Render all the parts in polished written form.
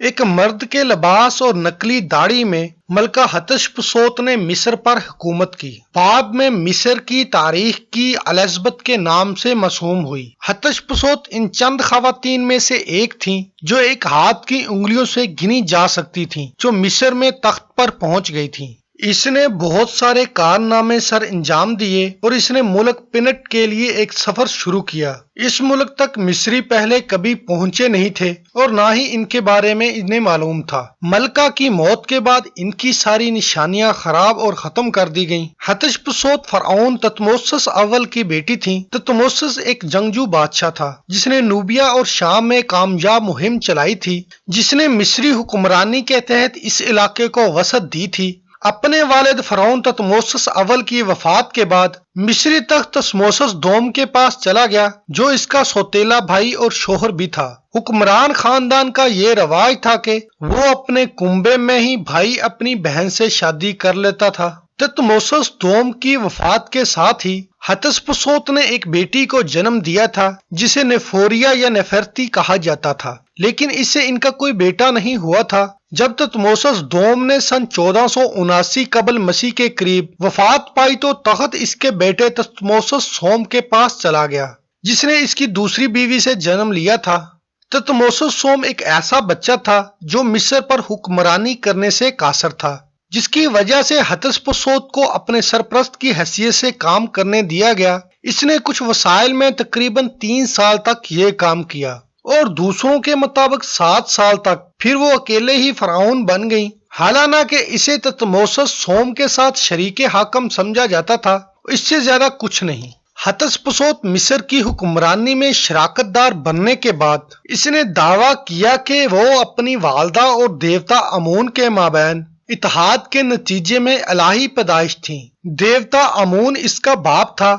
ایک مرد کے لباس اور نقلی داڑھی میں ملکہ حتشپسوت نے مصر پر حکومت کی۔ بعد میں مصر کی تاریخ کی الزبتھ کے نام سے مسموم ہوئی۔ حتشپسوت ان چند خواتین میں سے ایک تھیں جو ایک ہاتھ کی انگلیوں سے گنی جا سکتی تھیں جو مصر میں تخت پر پہنچ گئی تھیں۔ اس نے بہت سارے کارنامے سر انجام دیے اور اس نے ملک پنٹ کے لیے ایک سفر شروع کیا۔ اس ملک تک مصری پہلے کبھی پہنچے نہیں تھے اور نہ ہی ان کے بارے میں انہیں معلوم تھا۔ ملکہ کی موت کے بعد ان کی ساری نشانیاں خراب اور ختم کر دی گئیں۔ حتشپسوت فرعون تھوتموسس اول کی بیٹی تھیں۔ تھوتموسس ایک جنگجو بادشاہ تھا جس نے نوبیا اور شام میں کامیاب مہم چلائی تھی، جس نے مصری حکمرانی کے تحت اس علاقے کو وسعت دی تھی۔ اپنے والد فرعون تھوتموسس اول کی وفات کے بعد مصری تخت تھوتموسس دوم کے پاس چلا گیا جو اس کا سوتیلا بھائی اور شوہر بھی تھا۔ حکمران خاندان کا یہ رواج تھا کہ وہ اپنے کنبے میں ہی بھائی اپنی بہن سے شادی کر لیتا تھا۔ تھوتموسس دوم کی وفات کے ساتھ ہی حتشپسوت نے ایک بیٹی کو جنم دیا تھا جسے نیفوریا یا نیفرتی کہا جاتا تھا، لیکن اس سے ان کا کوئی بیٹا نہیں ہوا تھا۔ جب تھوتموسس دوم نے سن 1479 قبل مسیح کے قریب وفات پائی تو تخت اس کے بیٹے تھوتموسس سوم کے پاس چلا گیا جس نے اس کی دوسری بیوی سے جنم لیا تھا۔ تھوتموسس سوم ایک ایسا بچہ تھا جو مصر پر حکمرانی کرنے سے قاصر تھا، جس کی وجہ سے حتشپسوت کو اپنے سرپرست کی حیثیت سے کام کرنے دیا گیا۔ اس نے کچھ وسائل میں تقریباً 3 سال تک یہ کام کیا اور دوسروں کے مطابق 7 سال تک، پھر وہ اکیلے ہی فرعون بن گئی۔ حالانکہ اسے تھوتموسس سوم کے ساتھ شریک حاکم سمجھا جاتا تھا، اس سے زیادہ کچھ نہیں۔ حتشپسوت مصر کی حکمرانی میں شراکت دار بننے کے بعد اس نے دعویٰ کیا کہ وہ اپنی والدہ اور دیوتا امون کے مابین اتحاد کے نتیجے میں الہی پیدائش تھیں۔ دیوتا امون اس کا باپ تھا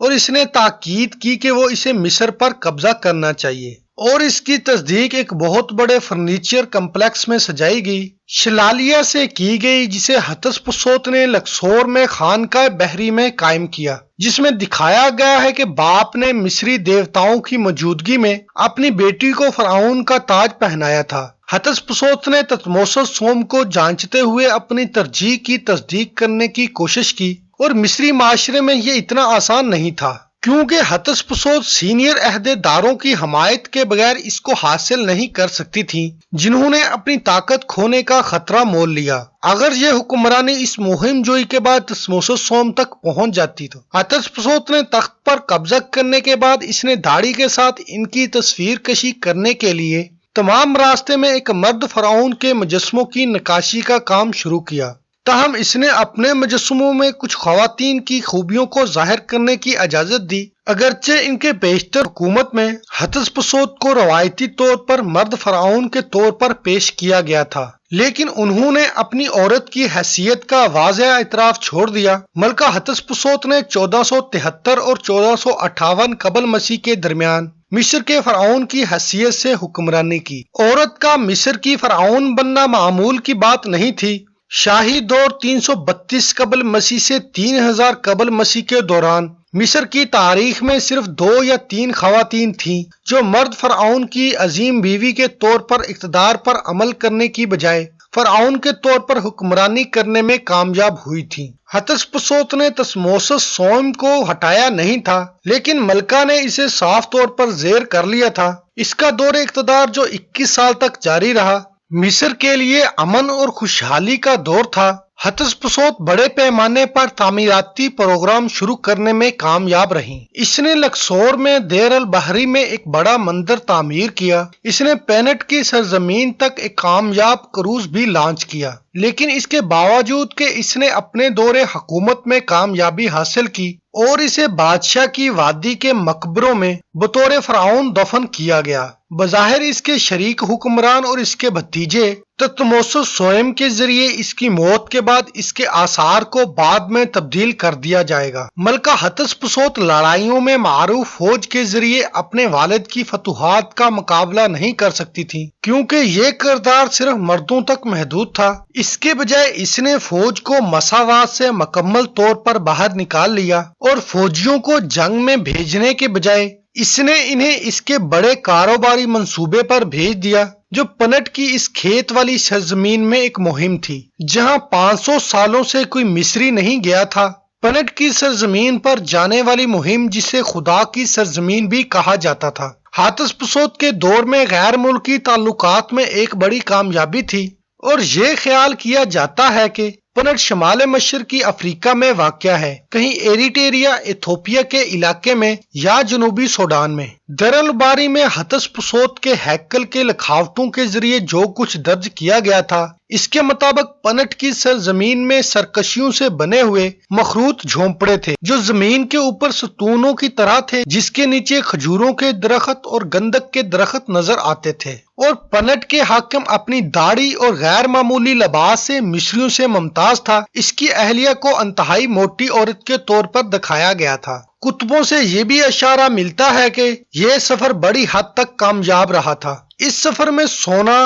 اور اس نے تاکید کی کہ وہ اسے مصر پر قبضہ کرنا چاہیے، اور اس کی تصدیق ایک بہت بڑے فرنیچر کمپلیکس میں سجائی گئی شلالیہ سے کی گئی جسے حتشپسوت نے لکسور میں خانقاہ بحری میں قائم کیا، جس میں دکھایا گیا ہے کہ باپ نے مصری دیوتاؤں کی موجودگی میں اپنی بیٹی کو فرعون کا تاج پہنایا تھا۔ حتشپسوت نے تھوتموسس سوم کو جانچتے ہوئے اپنی ترجیح کی تصدیق کرنے کی کوشش کی، اور مصری معاشرے میں یہ اتنا آسان نہیں تھا کیونکہ حتشپسوت سینئر عہدے داروں کی حمایت کے بغیر اس کو حاصل نہیں کر سکتی تھیں، جنہوں نے اپنی طاقت کھونے کا خطرہ مول لیا۔ اگر یہ حکمرانی اس مہم جوئی کے بعد تھوتموسس سوم تک پہنچ جاتی تو حتشپسوت نے تخت پر قبضہ کرنے کے بعد اس نے داڑھی کے ساتھ ان کی تصویر کشی کرنے کے لیے تمام راستے میں ایک مرد فرعون کے مجسموں کی نقاشی کا کام شروع کیا۔ تاہم اس نے اپنے مجسموں میں کچھ خواتین کی خوبیوں کو ظاہر کرنے کی اجازت دی، اگرچہ ان کے بیشتر حکومت میں حتشپسوت کو روایتی طور پر مرد فرعون کے طور پر پیش کیا گیا تھا، لیکن انہوں نے اپنی عورت کی حیثیت کا واضح اعتراف چھوڑ دیا۔ ملکہ حتشپسوت نے 1473 اور 1458 قبل مسیح کے درمیان مصر کے فرعون کی حیثیت سے حکمرانی کی۔ عورت کا مصر کی فرعون بننا معمول کی بات نہیں تھی۔ شاہی دور 332 قبل مسیح سے 3000 قبل مسیح کے دوران مصر کی تاریخ میں صرف 2 یا 3 خواتین تھیں جو مرد فرعون کی عظیم بیوی کے طور پر اقتدار پر عمل کرنے کی بجائے فرعون کے طور پر حکمرانی کرنے میں کامیاب ہوئی تھیں۔ حتشپسوت نے تھوتموسس سوم کو ہٹایا نہیں تھا، لیکن ملکہ نے اسے صاف طور پر زیر کر لیا تھا۔ اس کا دور اقتدار جو 21 سال تک جاری رہا مصر کے لیے امن اور خوشحالی کا دور تھا۔ حتشپسوت بڑے پیمانے پر تعمیراتی پروگرام شروع کرنے میں کامیاب رہیں۔ اس نے لکسور میں دیر البحری میں ایک بڑا مندر تعمیر کیا۔ اس نے پینٹ کی سرزمین تک ایک کامیاب کروز بھی لانچ کیا، لیکن اس کے باوجود کہ اس نے اپنے دور حکومت میں کامیابی حاصل کی اور اسے بادشاہ کی وادی کے مقبروں میں بطور فرعون دفن کیا گیا، بظاہر اس کے شریک حکمران اور اس کے بھتیجے تھوتموسس سوم کے ذریعے اس کی موت کے بعد اس کے آثار کو بعد میں تبدیل کر دیا جائے گا۔ ملکہ حتشپسوت لڑائیوں میں معروف فوج کے ذریعے اپنے والد کی فتوحات کا مقابلہ نہیں کر سکتی تھی کیونکہ یہ کردار صرف مردوں تک محدود تھا۔ اس کے بجائے اس نے فوج کو مساوات سے مکمل طور پر باہر نکال لیا اور فوجیوں کو جنگ میں بھیجنے کے بجائے اس نے انہیں اس کے بڑے کاروباری منصوبے پر بھیج دیا جو پنٹ کی اس کھیت والی سرزمین میں ایک مہم تھی جہاں 500 سالوں سے کوئی مصری نہیں گیا تھا۔ پنٹ کی سرزمین پر جانے والی مہم جسے خدا کی سرزمین بھی کہا جاتا تھا، ہاتشپسوت کے دور میں غیر ملکی تعلقات میں ایک بڑی کامیابی تھی، اور یہ خیال کیا جاتا ہے کہ پنٹ شمال مشرقی افریقہ میں واقع ہے، کہیں ایریٹریا ایتھوپیا کے علاقے میں یا جنوبی سوڈان میں۔ در الباری میں ہاتشپسوت کے ہیکل کے لکھاوٹوں کے ذریعے جو کچھ درج کیا گیا تھا اس کے مطابق پنٹ کی سرزمین میں سرکشیوں سے بنے ہوئے مخروط جھونپڑے تھے جو زمین کے اوپر ستونوں کی طرح تھے، جس کے نیچے کھجوروں کے درخت اور گندک کے درخت نظر آتے تھے، اور پنٹ کے حاکم اپنی داڑھی اور غیر معمولی لباس سے مصریوں سے ممتاز تھا۔ اس کی اہلیہ کو انتہائی موٹی عورت کے طور پر دکھایا گیا تھا۔ کتبوں سے یہ بھی اشارہ ملتا ہے کہ یہ سفر بڑی حد تک کامیاب رہا تھا۔ اس سفر میں سونا،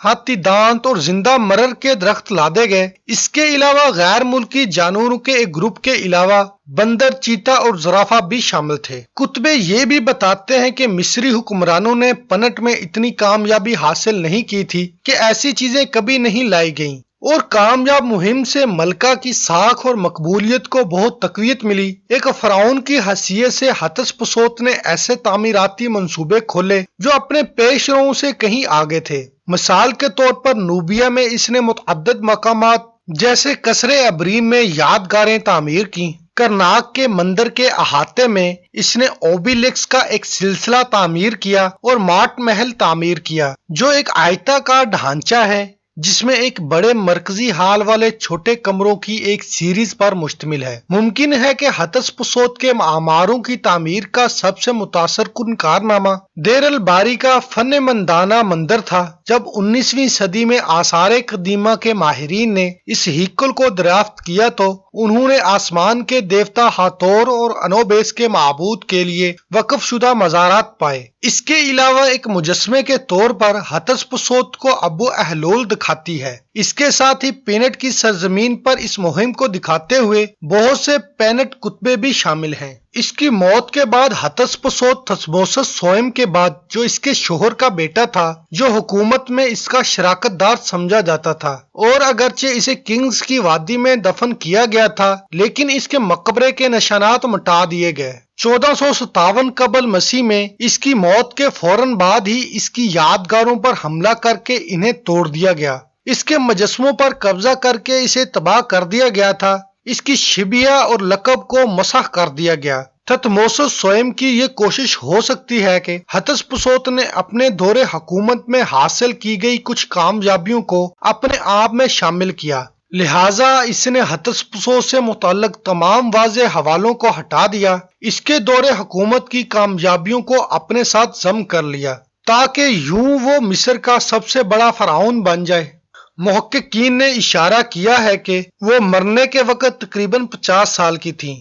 ہاتھی دانت اور زندہ مرر کے درخت لادے گئے۔ اس کے علاوہ غیر ملکی جانوروں کے ایک گروپ کے علاوہ بندر، چیتا اور زرافہ بھی شامل تھے۔ کتبے یہ بھی بتاتے ہیں کہ مصری حکمرانوں نے پنٹ میں اتنی کامیابی حاصل نہیں کی تھی کہ ایسی چیزیں کبھی نہیں لائی گئیں، اور کامیاب مہم سے ملکہ کی ساکھ اور مقبولیت کو بہت تقویت ملی۔ ایک فرعون کی حیثیت سے ہاتشپسوت نے ایسے تعمیراتی منصوبے کھولے جو اپنے پیش روؤں سے کہیں آگے تھے۔ مثال کے طور پر نوبیا میں اس نے متعدد مقامات جیسے قصر ابریم میں یادگاریں تعمیر کی۔ کرناک کے مندر کے احاطے میں اس نے اوبیلکس کا ایک سلسلہ تعمیر کیا اور ماٹ محل تعمیر کیا جو ایک آیتاکار ڈھانچہ ہے جس میں ایک بڑے مرکزی ہال والے چھوٹے کمروں کی ایک سیریز پر مشتمل ہے۔ ممکن ہے کہ ہاتشپسوت کے معماروں کی تعمیر کا سب سے متاثر کن کارنامہ دیر الباری کا فن مندانہ مندر تھا۔ جب 19ویں صدی میں آثار قدیمہ کے ماہرین نے اس ہیکل کو دریافت کیا تو انہوں نے آسمان کے دیوتا ہاتھور اور انوبیس کے معبود کے لیے وقف شدہ مزارات پائے۔ اس کے علاوہ ایک مجسمے کے طور پر ہاتشپسوت کو ابو اہلول دکھاتی ہے۔ اس کے ساتھ ہی پینٹ کی سرزمین پر اس مہم کو دکھاتے ہوئے بہت سے پینٹ کتبے بھی شامل ہیں۔ اس کی موت کے بعد ہاتشپسوت تھسموسس سوئم کے بعد جو اس کے شوہر کا بیٹا تھا، جو حکومت میں اس کا شراکت دار سمجھا جاتا تھا، اور اگرچہ اسے کنگز کی وادی میں دفن کیا گیا تھا لیکن اس کے مقبرے کے نشانات مٹا دیے گئے۔ 1457 قبل مسیح میں اس کی موت کے فوراً بعد ہی اس کی یادگاروں پر حملہ کر کے انہیں توڑ دیا گیا۔ اس کے مجسموں پر قبضہ کر کے اسے تباہ کر دیا گیا تھا۔ اس کی شبیہ اور لقب کو مسح کر دیا گیا۔ تھتموسس سوئم کی یہ کوشش ہو سکتی ہے کہ ہاتشپسوت نے اپنے دور حکومت میں حاصل کی گئی کچھ کامیابیوں کو اپنے آپ میں شامل کیا، لہٰذا اس نے ہاتشپسوت سے متعلق تمام واضح حوالوں کو ہٹا دیا، اس کے دور حکومت کی کامیابیوں کو اپنے ساتھ ضم کر لیا تاکہ یوں وہ مصر کا سب سے بڑا فرعون بن جائے۔ محققین نے اشارہ کیا ہے کہ وہ مرنے کے وقت تقریباً 50 سال کی تھیں۔